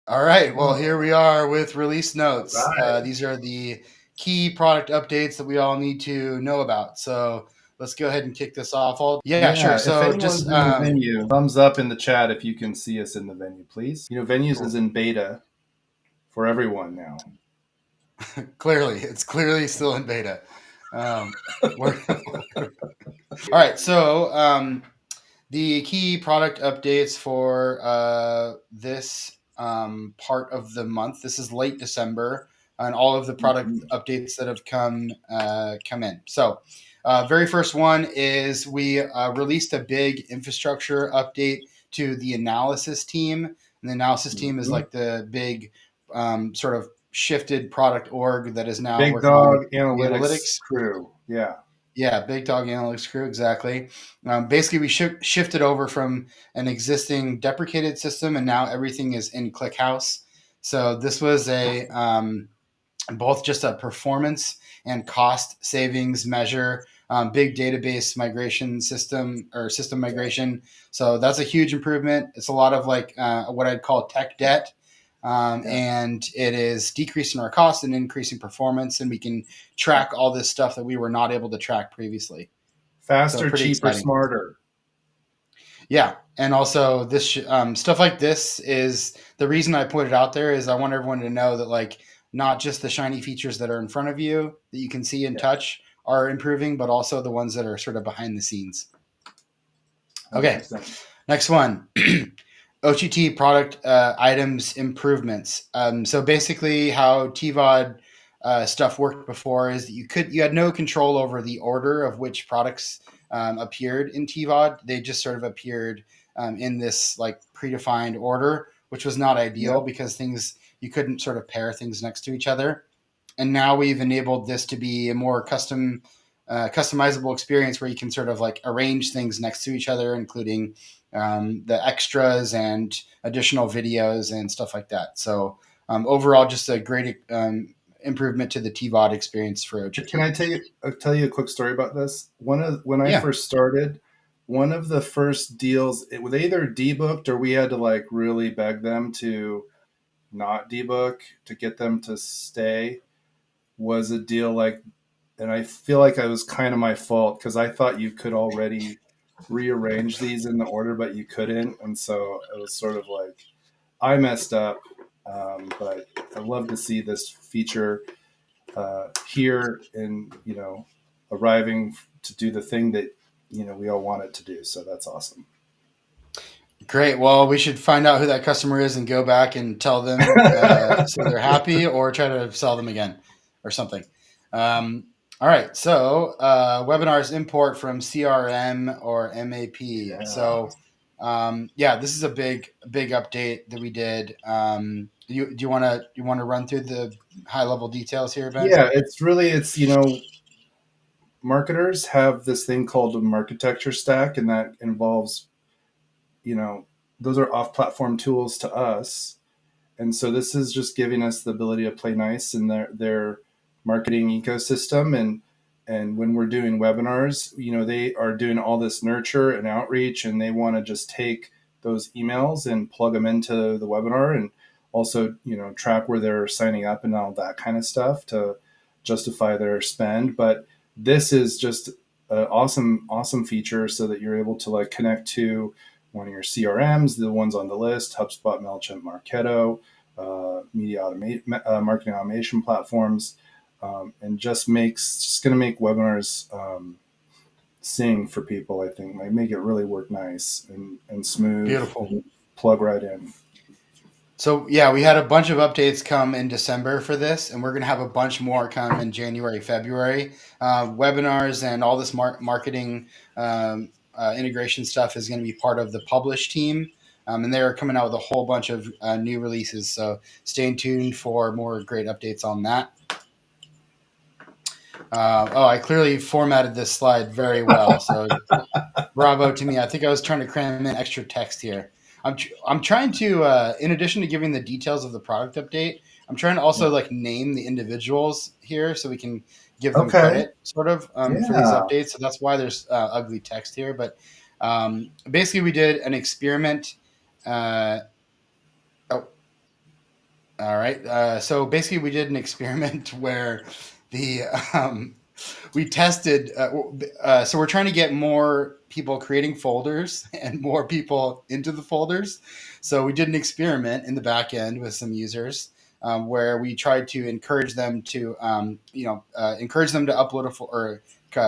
All right. Well, here we are with release notes. Right. These are the key product updates that we all need to know about. So let's go ahead and kick this off. Yeah, sure. Yeah, if So anyone's just in the venue, thumbs up in the chat if you can see us in the venue, please. Venues is cool. in beta for everyone now. Clearly, it's clearly still in beta. We're all right. So the key product updates for this part of the month. This is late December, and all of the product Mhm. updates that have come in. So, very first one is we released a big infrastructure update to the analysis team. And the analysis team is Mhm. like the big sort of shifted product org that is now Big working on Dog the Analytics analytics. crew. Yeah. Yeah, big dog analytics crew, exactly. Basically, we shifted over from an existing deprecated system, and now everything is in ClickHouse. So this was a both just a performance and cost savings measure. Big database migration system or system migration. So that's a huge improvement. It's a lot of like what I'd call tech debt. Yeah. And it is decreasing our cost and increasing performance, and we can track all this stuff that we were not able to track previously. So Faster, pretty cheaper, exciting. smarter. Yeah, and also this stuff like this is the reason I put it out there is I want everyone to know that like not just the shiny features that are in front of you that you can see and Yeah. touch are improving, but also the ones that are sort of behind the scenes. Okay, 100%. next one. OTT product items improvements. So basically, how TVOD stuff worked before is that you had no control over the order of which products appeared in TVOD. They just sort of appeared in this like predefined order, which was not ideal Yep. because things you couldn't sort of pair things next to each other. And now we've enabled this to be a more customizable experience where you can sort of like arrange things next to each other, including the extras and additional videos and stuff like that. So overall, just a great improvement to the TVOD experience for Can OGT. I tell you a quick story about this? When I Yeah. first started, one of the first deals, it was either debooked or we had to like really beg them to not debook to get them to stay, was a deal like, and I feel like it was kind of my fault because I thought you could already rearrange these in the order, but you couldn't, and so it was sort of like I messed up. But I love to see this feature here and arriving to do the thing that we all want it to do. So that's awesome. Great. Well, we should find out who that customer is and go back and tell them so they're happy, or try to sell them again or something. All right. So, webinars import from CRM or MAP. Yeah. So, yeah, this is a big update that we did. Do you want to run through the high level details here, Ben? Yeah, it's marketers have this thing called a architecture stack, and that involves you know those are off-platform tools to us, and so this is just giving us the ability to play nice in their marketing ecosystem. And when we're doing webinars, they are doing all this nurture and outreach, and they want to just take those emails and plug them into the webinar, and also track where they're signing up and all that kind of stuff to justify their spend. But this is just an awesome feature so that you're able to like connect to one of your CRMs, the ones on the list: HubSpot, Mailchimp, Marketo, marketing automation platforms, and just going to make webinars sing for people. I think like make it really work nice and smooth Beautiful. and plug right in. So yeah, we had a bunch of updates come in December for this, and we're going to have a bunch more come in January, February. Webinars and all this marketing integration stuff is going to be part of the publish team, and they're coming out with a whole bunch of new releases. So stay tuned for more great updates on that. I clearly formatted this slide very well, so bravo to me. I think I was trying to cram in extra text here. I'm trying to, in addition to giving the details of the product update, I'm trying to also Yeah. like name the individuals here so we can give them Okay. credit, sort of, for these Yeah. updates. So that's why there's ugly text here. But basically, we did an experiment. Uh, oh, All right. So basically, we did an experiment where the we tested. So we're trying to get more people creating folders and more people into the folders. So we did an experiment in the back end with some users where we tried to encourage them to, encourage them to upload or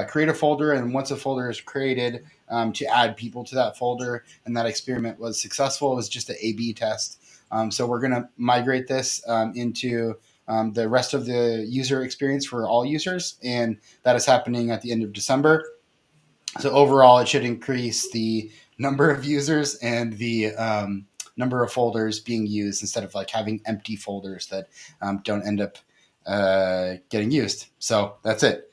create a folder, and once a folder is created, to add people to that folder. And that experiment was successful. It was just an A/B test. So we're going to migrate this into the rest of the user experience for all users, and that is happening at the end of December. So overall, it should increase the number of users and the number of folders being used instead of like having empty folders that don't end up getting used. So that's it.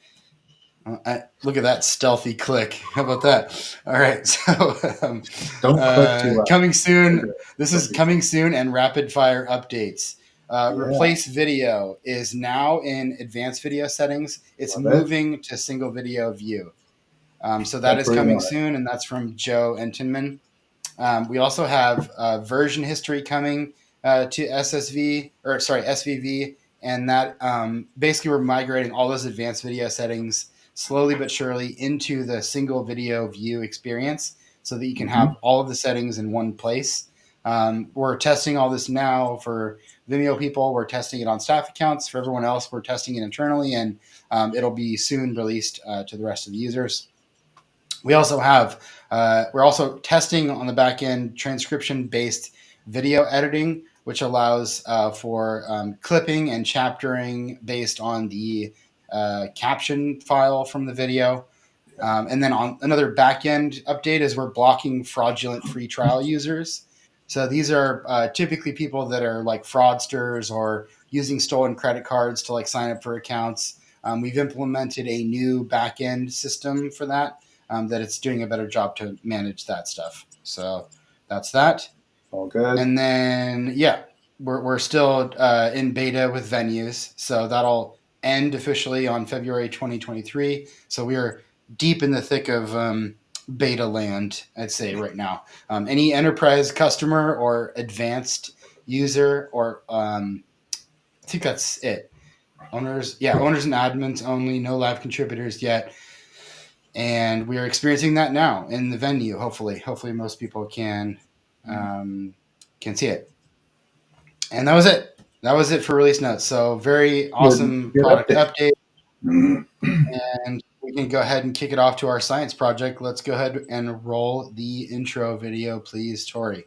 Look at that stealthy click. How about that? All right. So Don't click too loud. coming soon. This is coming soon and rapid fire updates. Yeah, Replace video is now in advanced video settings. It's love it. moving to single video view. So that That's is where you coming want it. soon, and that's from Joe Entenman. We also have version history coming to SVV, and that basically we're migrating all those advanced video settings slowly but surely into the single video view experience, so that you can Hmm. have all of the settings in one place. We're testing all this now for Vimeo people. We're testing it on staff accounts. For everyone else, we're testing it internally, and it'll be soon released to the rest of the users. We also have we're also testing on the back end transcription based video editing, which allows for clipping and chaptering based on the caption file from the video. And then on another back end update is we're blocking fraudulent free trial users. So these are typically people that are like fraudsters or using stolen credit cards to like sign up for accounts. We've implemented a new back end system for that, that it's doing a better job to manage that stuff. So that's that. All good. And then, yeah, we're still in beta with venues. So that'll end officially on February 2023. So we are deep in the thick of beta land, I'd say, right now. Any enterprise customer or advanced user, or I think that's it. Owners, yeah, owners and admins only, no live contributors yet. And we are experiencing that now in the venue. Hopefully, most people can see it. And that was it. That was it for release notes. So very Good, awesome good product update. update, and we can go ahead and kick it off to our science project. Let's go ahead and roll the intro video, please, Tori.